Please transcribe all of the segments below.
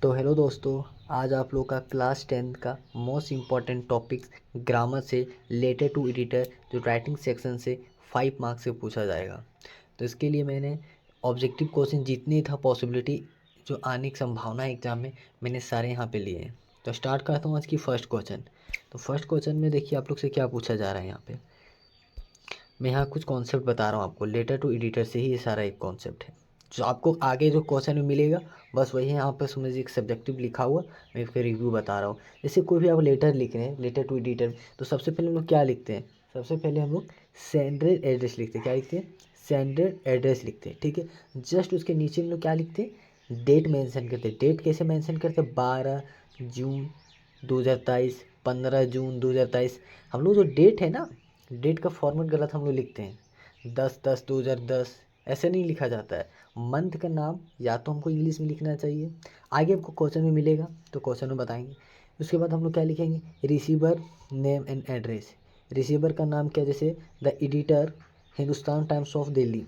तो हेलो दोस्तों, आज आप लोग का क्लास 10 का मोस्ट इम्पॉर्टेंट टॉपिक ग्रामर से लेटर टू एडिटर जो राइटिंग सेक्शन से 5 मार्क्स से पूछा जाएगा। तो इसके लिए मैंने ऑब्जेक्टिव क्वेश्चन जितनी था पॉसिबिलिटी जो आने की संभावना है एग्जाम में, मैंने सारे यहाँ पे लिए हैं। तो स्टार्ट करता हूँ आज की फर्स्ट क्वेश्चन। तो फर्स्ट क्वेश्चन में देखिए आप लोग से क्या पूछा जा रहा है। यहाँ पे मैं यहाँ कुछ कॉन्सेप्ट बता रहा हूँ आपको, लेटर टू एडिटर से ही ये सारा एक कॉन्सेप्ट है जो आपको आगे जो क्वेश्चन में मिलेगा। बस वही यहाँ पर समझिए एक सब्जेक्टिव लिखा हुआ, मैं इसका रिव्यू बता रहा हूँ। जैसे कोई भी आप लेटर लिख रहे हैं, लेटर टू एडिटर, तो सबसे पहले हम लोग क्या लिखते हैं? सबसे पहले हम लोग सेंडर एड्रेस लिखते हैं। क्या लिखते हैं? सेंडर एड्रेस लिखते हैं। ठीक है, जस्ट उसके नीचे हम लोग क्या लिखते हैं? डेट मेंशन करते हैं। डेट कैसे मेंशन करते हैं? 12 जून 2023, 15 जून 2023। हम लोग जो डेट है ना, डेट का फॉर्मेट गलत हम लोग लिखते हैं। 10/10/2010 ऐसे नहीं लिखा जाता है। मंथ का नाम या तो हमको इंग्लिश में लिखना चाहिए, आगे आपको क्वेश्चन में मिलेगा तो क्वेश्चन में बताएंगे। उसके बाद हम लोग क्या लिखेंगे? Receiver name and address. Receiver का नाम क्या? जैसे the editor Hindustan times of Delhi,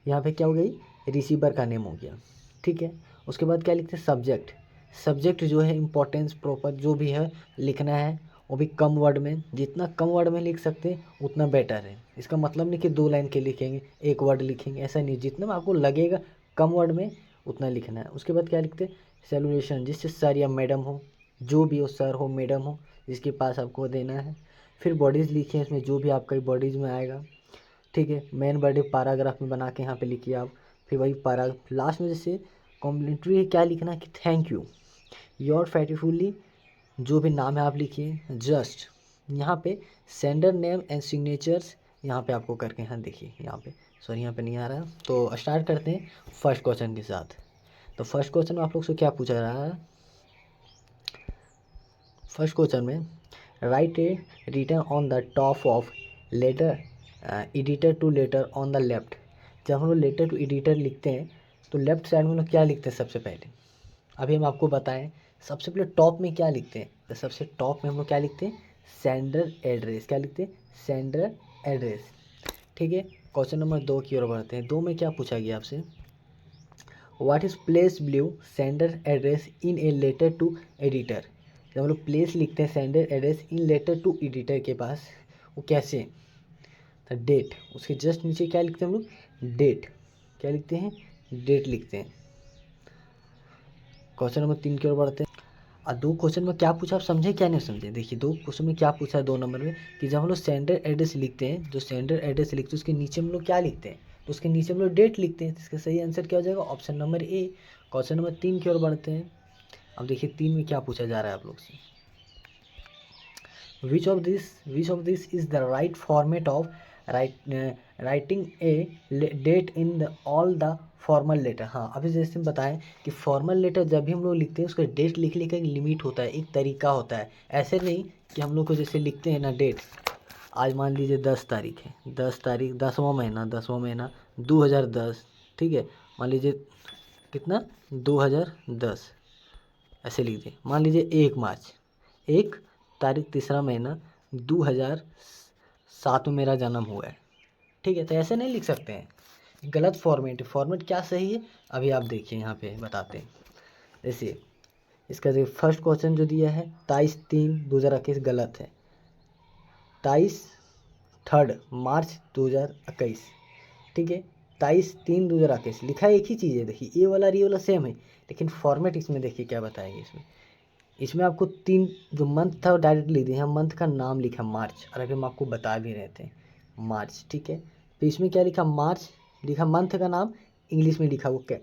यहाँ पे क्या हो गई? रिसीवर का नेम हो गया। ठीक है, उसके बाद क्या लिखते हैं? सब्जेक्ट। सब्जेक्ट जो है इम्पोर्टेंस प्रॉपर जो भी है लिखना है, वो भी कम वर्ड में। जितना कम वर्ड में लिख सकते हैं उतना बेटर है। इसका मतलब नहीं कि 2 लाइन के लिखेंगे, 1 वर्ड लिखेंगे, ऐसा नहीं। जितना में आपको लगेगा कम वर्ड में उतना लिखना है। उसके बाद क्या लिखते हैं? सेलुलेशन, जिससे सर या मैडम हो, जो भी हो, सर हो मैडम हो, जिसके पास आपको देना है। फिर बॉडीज़ लिखिए, इसमें जो भी आपका बॉडीज़ में आएगा। ठीक है, मेन बॉडी पैराग्राफ में बना के यहाँ पे लिखिए आप। फिर वही पैराग्राफ लास्ट में जैसे कॉम्प्लीमेंट्री क्या लिखना है कि थैंक यू, योर फेटिफुली, जो भी नाम है आप लिखिए। जस्ट यहाँ पे सेंडर नेम एंड सिग्नेचर्स यहाँ पे आपको करके, यहाँ देखिए, यहाँ पे सॉरी यहाँ पे नहीं आ रहा। तो स्टार्ट करते हैं फर्स्ट क्वेश्चन के साथ। तो फर्स्ट क्वेश्चन में आप लोग से क्या पूछा रहा है? फर्स्ट क्वेश्चन में write a return on the top of letter editor to letter on the left. जब हम लोग लेटर टू एडिटर लिखते हैं तो लेफ्ट साइड में लोग क्या लिखते हैं? सबसे पहले अभी हम आपको बताएं, सबसे पहले टॉप में क्या लिखते हैं? तो सबसे टॉप में हम लोग क्या लिखते हैं? Sender address. क्या लिखते हैं? Sender address. ठीक है, क्वेश्चन नंबर 2 की ओर बढ़ते हैं। 2 में क्या पूछा गया आपसे? What is place blue sender address in a letter to editor. जब हम लोग प्लेस लिखते हैं sender address in letter to editor के पास, वो कैसे? तो डेट, उसके जस्ट नीचे क्या लिखते हैं हम लोग? डेट। क्या लिखते हैं? डेट लिखते हैं। क्वेश्चन नंबर 3 की ओर बढ़ते हैं। और 2 क्वेश्चन में क्या पूछा आप समझे क्या नहीं समझे? देखिए 2 क्वेश्चन में क्या पूछा है 2 नंबर में, कि जब हम लोग सेंडर एड्रेस लिखते हैं, जो सेंडर एड्रेस लिखते हैं उसके नीचे हम लोग क्या लिखते हैं? तो उसके नीचे हम लोग डेट लिखते हैं। तो इसका सही आंसर क्या हो जाएगा? ऑप्शन नंबर ए। क्वेश्चन नंबर 3 की ओर बढ़ते हैं। अब देखिए 3 में क्या पूछा जा रहा है आप लोग से? Which of this is the right format of writing a date in the all the formal letter. हाँ, अभी जैसे हम बताएं कि फॉर्मल लेटर जब भी हम लोग लिखते हैं उसका डेट लिखने का एक लिमिट होता है, एक तरीका होता है। ऐसे नहीं कि हम लोग को जैसे लिखते हैं ना डेट, आज मान लीजिए 10 तारीख है, 10 तारीख 10वां महीना 2010। ठीक है, मान लीजिए कितना? 2010 ऐसे लिख दिए। मान लीजिए 1 मार्च, 1 तारीख 3रा महीना 2007 में मेरा जन्म हुआ है। ठीक है, तो ऐसे नहीं लिख सकते हैं, गलत फॉर्मेट है। फॉर्मेट क्या सही है अभी आप देखिए, यहाँ पे बताते हैं। जैसे इसका जो फर्स्ट क्वेश्चन जो दिया है 23/3/2021 गलत है। 23/3 मार्च 2021। ठीक है, 23/3/2021 लिखा है एक ही चीज़ है। देखिए ये वाला और ये वाला सेम है, लेकिन फॉर्मेट इसमें देखिए क्या बताएंगे। इसमें इसमें आपको 3 जो मंथ था वो डायरेक्ट लिख दिया, मंथ का नाम लिखा मार्च, और अभी हम आपको बता भी रहे थे मार्च। ठीक है, तो इसमें क्या लिखा? मार्च लिखा, मंथ का नाम इंग्लिश में लिखा वो क्या,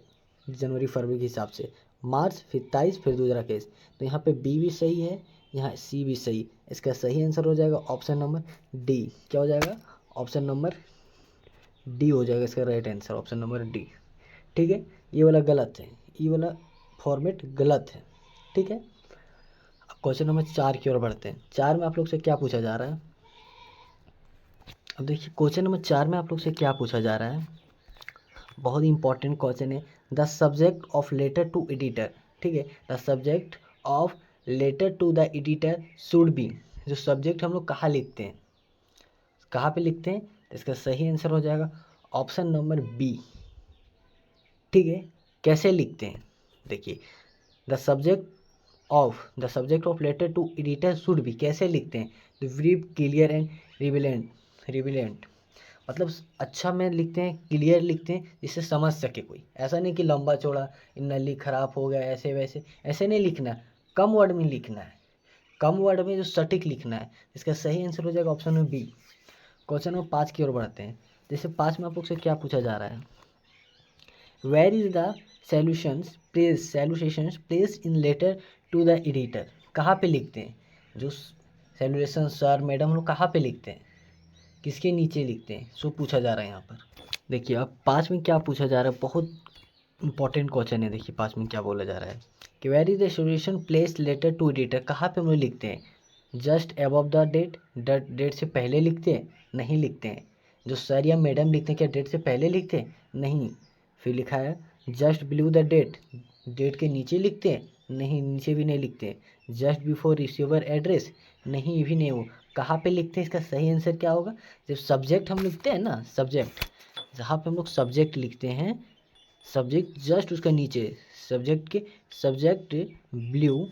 जनवरी फरवरी के हिसाब से मार्च, फिर 23, फिर 2021। तो यहाँ पे बी भी सही है, यहाँ सी भी सही। इसका सही आंसर हो जाएगा ऑप्शन नंबर डी। क्या हो जाएगा? ऑप्शन नंबर डी हो जाएगा इसका right answer, option number D. ठीक है, ये वाला गलत है, ये वाला फॉर्मेट गलत है। ठीक है, अब क्वेश्चन नंबर 4 की ओर बढ़ते हैं। 4 में आप लोग से क्या पूछा जा रहा है? अब देखिए क्वेश्चन नंबर 4 में आप लोग से क्या पूछा जा रहा है, बहुत इंपॉर्टेंट क्वेश्चन है। The subject of letter to editor. ठीक है, the subject of letter to the editor should be. जो सब्जेक्ट हम लोग कहाँ लिखते हैं, कहाँ पे लिखते हैं? तो इसका सही आंसर हो जाएगा ऑप्शन नंबर बी। ठीक है, कैसे लिखते हैं देखिए, the subject of letter to editor should be, कैसे लिखते हैं, ब्रीफ क्लियर एंड रिविलेंट, मतलब अच्छा में लिखते हैं, क्लियर लिखते हैं जिससे समझ सके कोई, ऐसा नहीं कि लंबा चौड़ा नली खराब हो गया ऐसे वैसे, ऐसे नहीं लिखना है, कम वर्ड में लिखना है, कम वर्ड में जो सटीक लिखना है। इसका सही आंसर हो जाएगा ऑप्शन में बी। क्वेश्चन नंबर 5 की ओर बढ़ते हैं। जैसे 5 में आप लोग से क्या पूछा जा रहा है, where is the salutations place in letter to the editor, कहाँ पे लिखते हैं, जो सैल्यूटेशन सर मैडम लोग कहाँ पे लिखते हैं, किसके नीचे लिखते हैं, सो पूछा जा रहा है यहाँ पर। देखिए अब 5 में क्या पूछा जा रहा है, बहुत इंपॉर्टेंट क्वेश्चन है। देखिए 5 में क्या बोला जा रहा है कि where is the solution place letter to editor, कहाँ पे हम लोग लिखते हैं, just above the date, date से पहले लिखते हैं, नहीं लिखते हैं। जो सर या मैडम लिखते हैं क्या डेट से पहले लिखते हैं, नहीं। फिर लिखा है just below the date, date के नीचे लिखते हैं, नहीं, नीचे भी नहीं लिखते हैं। जस्ट बिफोर रिसीवर एड्रेस, नहीं, ये भी नहीं। वो कहाँ पे लिखते हैं, इसका सही आंसर क्या होगा, जब सब्जेक्ट हम लिखते हैं ना, सब्जेक्ट जहाँ पे हम लोग सब्जेक्ट लिखते हैं, सब्जेक्ट जस्ट उसका नीचे, सब्जेक्ट ब्लू,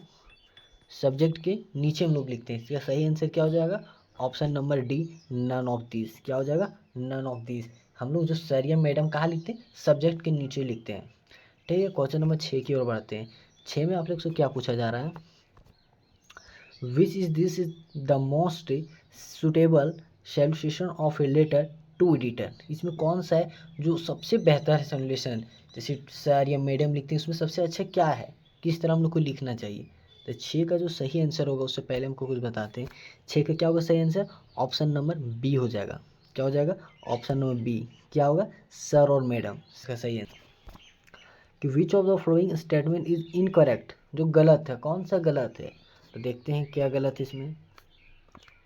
सब्जेक्ट के नीचे हम लोग लिखते हैं। इसका सही आंसर क्या हो जाएगा, option number D, none of this. क्या हो जाएगा, नन ऑफ दिस। हम लोग जो सर या मैडम कहाँ लिखते हैं, सब्जेक्ट के नीचे लिखते हैं। ठीक है, क्वेश्चन नंबर 6 की ओर बढ़ते हैं। 6 में आप लोग से क्या पूछा जा रहा है, which is this is the most suitable solution of a letter to editor, इसमें कौन सा है जो सबसे बेहतर है सॉल्यूशन, जैसे सर या मैडम लिखते हैं उसमें सबसे अच्छा क्या है, किस तरह हम लोग को लिखना चाहिए। तो 6 का जो सही आंसर होगा, उससे पहले हमको कुछ बताते हैं। 6 का क्या होगा सही आंसर, ऑप्शन नंबर बी हो जाएगा। क्या हो जाएगा, ऑप्शन नंबर बी। क्या होगा, सर और मैडम, इसका सही आंसर। कि which of the following statement is incorrect, जो गलत है, कौन सा गलत है, तो देखते हैं क्या गलत है इसमें।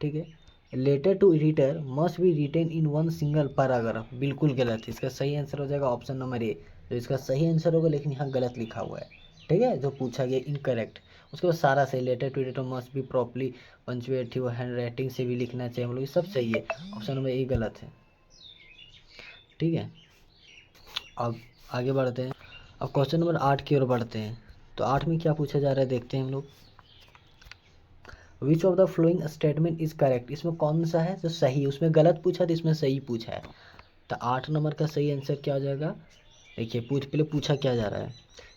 ठीक है, letter to editor must be written in one single paragraph, बिल्कुल गलत है। इसका सही आंसर हो जाएगा ऑप्शन नंबर ए, जो इसका सही आंसर होगा, लेकिन यहाँ गलत लिखा हुआ है। ठीक है, जो पूछा गया इनकरेक्ट। उसके बाद सारा सही, letter to editor must be properly punctuated, handwriting से भी लिखना चाहिए हम लोग, ये सब सही है। ऑप्शन नंबर ए गलत है। ठीक है, अब आगे बढ़ते हैं। अब क्वेश्चन नंबर 8 की ओर बढ़ते हैं। तो 8 में क्या पूछा जा रहा है, देखते हैं हम लोग। विच of the following statement is correct, इसमें कौन सा है जो सही है, उसमें गलत पूछा तो इसमें सही पूछा है। तो 8 नंबर का सही आंसर क्या हो जाएगा, देखिए पहले पूछा क्या जा रहा है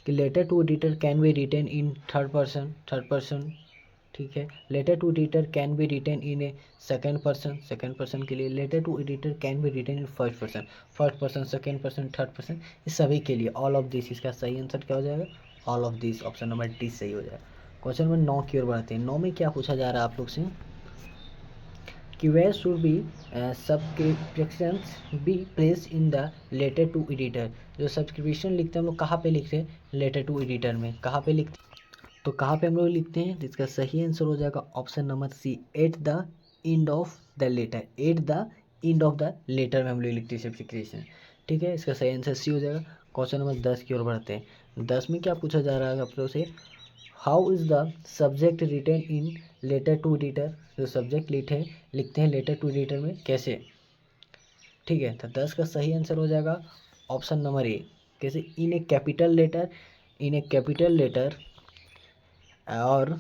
कि letter to editor can be written in third person. ठीक है, letter to editor can be written in a second person के लिए, letter to editor can be written in first person, second person, third person, इस सभी के लिए all of this. इसका सही आंसर क्या हो जाएगा, all of this, option number D सही हो जाएगा। क्वेश्चन नंबर 9 की ओर बढ़ते हैं। 9 में क्या पूछा जा रहा है आप लोग से कि where should be subscriptions be place in the letter to editor, जो सब्सक्रिप्शन लिखते हैं हम लोग कहाँ पे लिखते हैं, लेटर टू एडिटर में कहाँ पे लिखते हैं, तो कहाँ पे हम लोग लिखते हैं, जिसका सही आंसर हो जाएगा option number C, at the end of the letter, at the end of the letter में हम लोग लिखते हैं सब्सक्रिप्शन। ठीक है, इसका सही आंसर सी हो जाएगा। क्वेश्चन नंबर 10 की ओर बढ़ते हैं। 10 में क्या पूछा जा रहा है आप लोग से, how is the subject written in letter to editor, जो सब्जेक्ट लिखते हैं लेटर टू एडिटर में कैसे। ठीक है, तो 10 का सही आंसर हो जाएगा ऑप्शन नंबर ए, कैसे, in a capital letter, in a capital letter और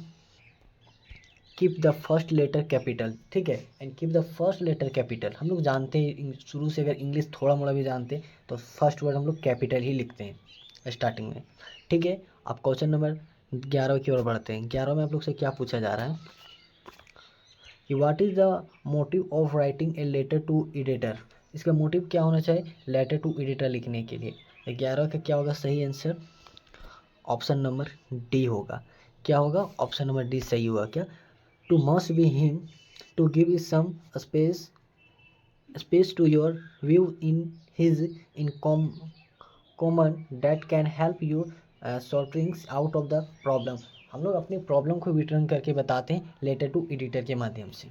keep the first letter capital. ठीक है, and keep the first letter capital. हम लोग जानते हैं शुरू से, अगर इंग्लिश थोड़ा मोड़ा भी जानते हैं तो फर्स्ट वर्ड हम लोग कैपिटल ही लिखते हैं स्टार्टिंग में। ठीक है, आप क्वेश्चन नंबर 11 की ओर बढ़ते हैं। 11 में आप लोग से क्या पूछा जा रहा है कि what is the motive of writing a letter to editor, इसका मोटिव क्या होना चाहिए लेटर टू एडिटर लिखने के लिए। 11 का क्या होगा सही आंसर, ऑप्शन नंबर डी होगा। क्या होगा, ऑप्शन नंबर डी सही हुआ। क्या, to must be him to give some space to your view in his in common that can help you sortings out of the problem. हम लोग अपनी problem को वितरण करके बताते हैं लेटर टू एडिटर के माध्यम से,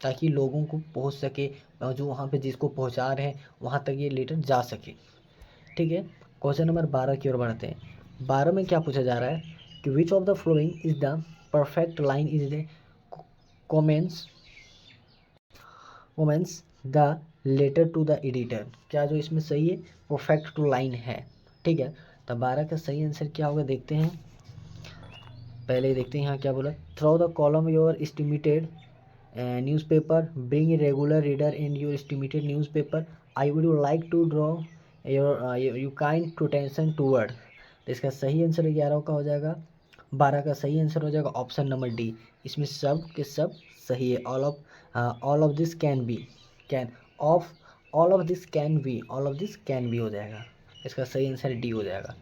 ताकि लोगों को पहुंच सके, जो वहाँ पे जिसको पहुंचा रहे हैं वहाँ तक ये लेटर जा सके। ठीक है, क्वेश्चन नंबर 12 की ओर बढ़ते हैं। 12 में क्या पूछा जा रहा है कि which of the following is the perfect line is the comments the letter to the editor, क्या जो इसमें सही है परफेक्ट टू लाइन है। ठीक है, तो 12 का सही आंसर क्या होगा देखते हैं। पहले देखते हैं यहाँ क्या बोला, throw the column your estimated newspaper, bring a regular reader in your estimated newspaper, I would you like to draw your you kind to tension toward. तो इसका सही आंसर 11 का हो जाएगा, 12 का सही आंसर हो जाएगा ऑप्शन नंबर डी। इसमें सब के सब सही है। All of this can be, can of all of this can be, all of this can be हो जाएगा। इसका सही आंसर डी हो जाएगा।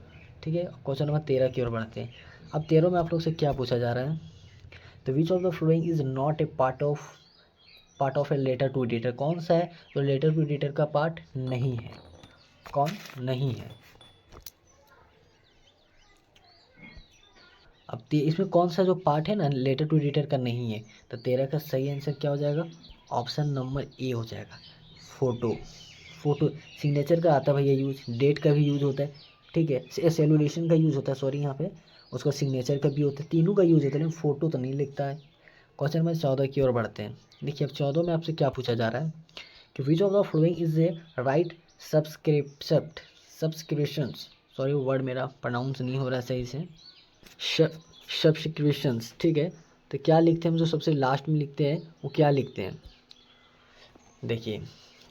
ठीक है, क्वेश्चन नंबर 13 की ओर बढ़ते हैं। अब 13 में आप लोग से क्या पूछा जा रहा है, तो which of the following is not a part of a letter to editor. कौन सा है जो लेटर टू एडिटर का पार्ट नहीं है, कौन नहीं है। अब इसमें कौन सा जो पार्ट है ना लेटर टू एडिटर का नहीं है, तो 13 का सही आंसर क्या हो जाएगा, ऑप्शन नंबर ए हो जाएगा, फोटो। फोटो सिग्नेचर का आता है भैया यूज, डेट का भी यूज होता है, ठीक है, सेलुलेशन का यूज होता है, सॉरी यहाँ पे उसका सिग्नेचर का भी होता है, तीनों का यूज होता है, लेकिन फोटो तो नहीं लिखता है। क्वेश्चन नंबर 14 की ओर बढ़ते हैं। देखिए अब 14 में आपसे क्या पूछा जा रहा है कि which of the following is a right subscriptions, sorry word मेरा प्रोनाउंस नहीं हो रहा है सही से, सब्सक्रिप्शंस, ठीक है। तो क्या लिखते हैं हम, जो सबसे लास्ट में लिखते हैं वो क्या लिखते हैं, देखिए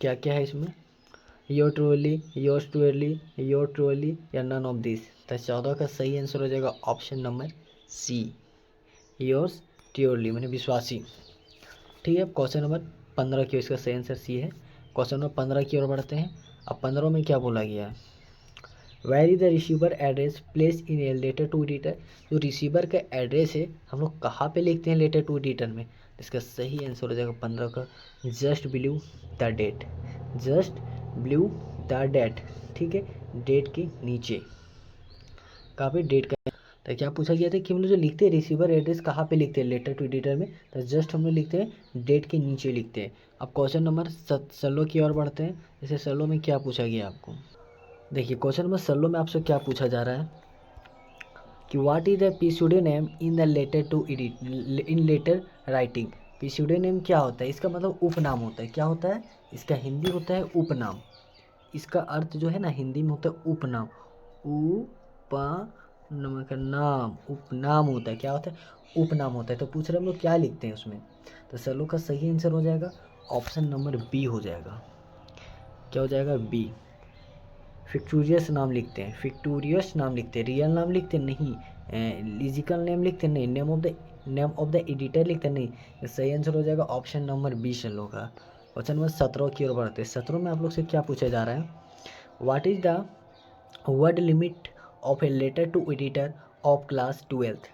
क्या क्या है इसमें, your truly, yours truly, your truly या नन ऑफ दिस। तो 14 का सही आंसर हो जाएगा option number C, yours truly मैंने विश्वासी। ठीक है, अब क्वेश्चन नंबर 15 की, इसका सही आंसर सी है। क्वेश्चन नंबर 15 की ओर बढ़ते हैं। अब 15 में क्या बोला गया है, where is the receiver address place in a letter to editor. जो रिसीवर का एड्रेस है हम लोग कहाँ पे लिखते हैं लेटर टू एडिटर में, इसका सही आंसर हो जाएगा 15 का, just believe the date, just believe the date, ठीक है, डेट के नीचे, कहाँ पे, डेट का। तो क्या पूछा गया था कि हम लोग जो लिखते हैं रिसीवर एड्रेस कहाँ पे लिखते हैं लेटर टू एडिटर में, तो जस्ट हम लोग लिखते हैं डेट के नीचे लिखते हैं। अब क्वेश्चन नंबर 16 की ओर बढ़ते हैं। जैसे 16 में क्या पूछा गया आपको, देखिए क्वेश्चन नंबर 16 में आपसे क्या पूछा जा रहा है कि what is the pseudonym in the letter to edit, in letter writing. pseudonym क्या होता है, इसका मतलब उपनाम होता है, क्या होता है, इसका हिंदी होता है उपनाम, इसका अर्थ जो है ना हिंदी में होता है उपनाम, उपनाम का नाम, उपनाम होता है, क्या होता है, उपनाम होता है। तो पूछ रहे हम लोग क्या लिखते हैं उसमें, तो सलो का सही आंसर हो जाएगा ऑप्शन नंबर बी हो जाएगा, क्या हो जाएगा, बी। फिक्टोरियस नाम लिखते हैं, फिक्टोरियस नाम लिखते हैं, रियल नाम लिखते नहीं, लिजिकल नेम लिखते नहीं, नेम ऑफ द एडिटर लिखते नहीं। सही आंसर हो जाएगा ऑप्शन नंबर बी चलो का। क्वेश्चन नंबर 17 की ओर बढ़ते हैं। 17 में आप लोग से क्या पूछा जा रहा है, what is the word limit of a letter to editor of class 12th।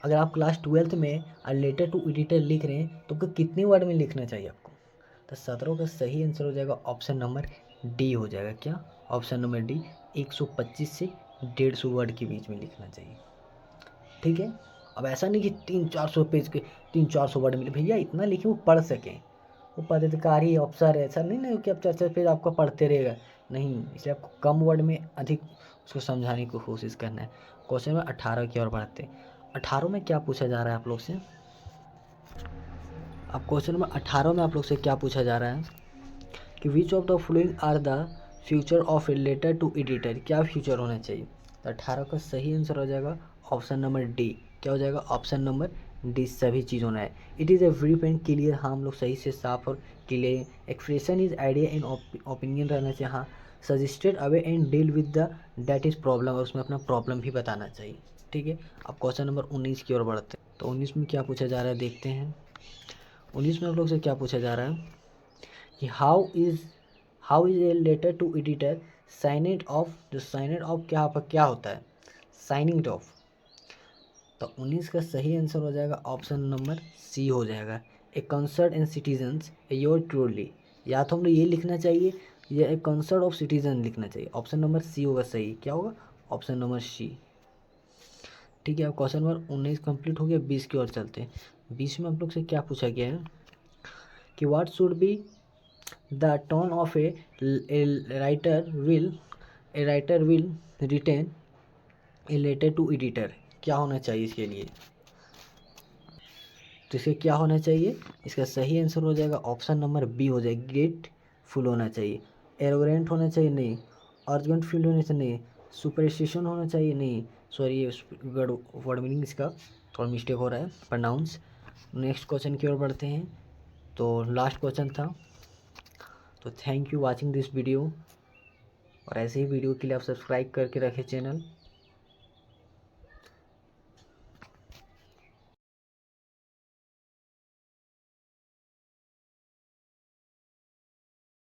अगर आप क्लास 12th में लेटर टू एडिटर लिख रहे हैं तो आपको कितने वर्ड में लिखना चाहिए आपको, तो 17 का सही आंसर हो जाएगा ऑप्शन नंबर डी हो जाएगा, क्या, ऑप्शन नंबर डी, 125 से 150 वर्ड के बीच में लिखना चाहिए। ठीक है, अब ऐसा नहीं कि 300-400 पेज के 300-400 वर्ड मिले, भैया इतना लिखे वो पढ़ सकें, वो पदाधिकारी अफसर है, ऐसा नहीं ना कि अब 4-4 पेज आपका पढ़ते रहेगा, नहीं, इसलिए आपको कम वर्ड में अधिक उसको समझाने की कोशिश करना है। क्वेश्चन में 18 की ओर बढ़ते हैं। 18 में क्या पूछा जा रहा है आप लोग से, अब क्वेश्चन नंबर 18 में आप लोग से क्या पूछा जा रहा है कि which of the following are the future of a letter to editor. क्या फ्यूचर होना चाहिए, तो 18 का सही आंसर हो जाएगा ऑप्शन नंबर डी, क्या हो जाएगा, ऑप्शन नंबर डी, सभी चीज़ होना है। It is a brief and clear, हाँ हम लोग सही से साफ और clear. Expression is idea and opinion रहना चाहिए, हाँ। Suggested away and deal with the date is problem, और उसमें अपना प्रॉब्लम भी बताना चाहिए। ठीक है, अब क्वेश्चन नंबर 19 की ओर बढ़ते हैं। तो 19 में क्या पूछा जा रहा है देखते हैं। 19 में आप लोग से क्या पूछा जा रहा है कि how is a letter to editor signed off. जो साइनेड ऑफ क्या होता है, साइनिंग ऑफ। तो 19 का सही आंसर हो जाएगा ऑप्शन नंबर सी हो जाएगा, a concert and citizens your truly. या तो हम लोग ये लिखना चाहिए या ए कंसर्ट ऑफ सिटीजन लिखना चाहिए, ऑप्शन नंबर सी होगा सही, क्या होगा, ऑप्शन नंबर सी। ठीक है, अब क्वेश्चन नंबर 19 कंप्लीट हो गया। 20 की ओर चलते हैं। 20 में आप लोग से क्या पूछा गया है कि what should be the tone of a writer will written a letter to editor. क्या होना चाहिए इसके लिए, तो इसके क्या होना चाहिए, इसका सही आंसर हो जाएगा ऑप्शन नंबर बी हो जाएगा, ग्रेटफुल होना चाहिए। एरोगेंट होना चाहिए नहीं, अर्जेंट फील होना चाहिए नहीं, सुपरस्टिशन होना चाहिए नहीं, सॉरी वर्ड मीनिंग इसका थोड़ा मिस्टेक हो रहा है, प्रोनाउंस। नेक्स्ट क्वेश्चन की ओर बढ़ते हैं। तो लास्ट क्वेश्चन था। तो thank you watching this video, और ऐसे ही वीडियो के लिए आप सब्सक्राइब करके रखें चैनल।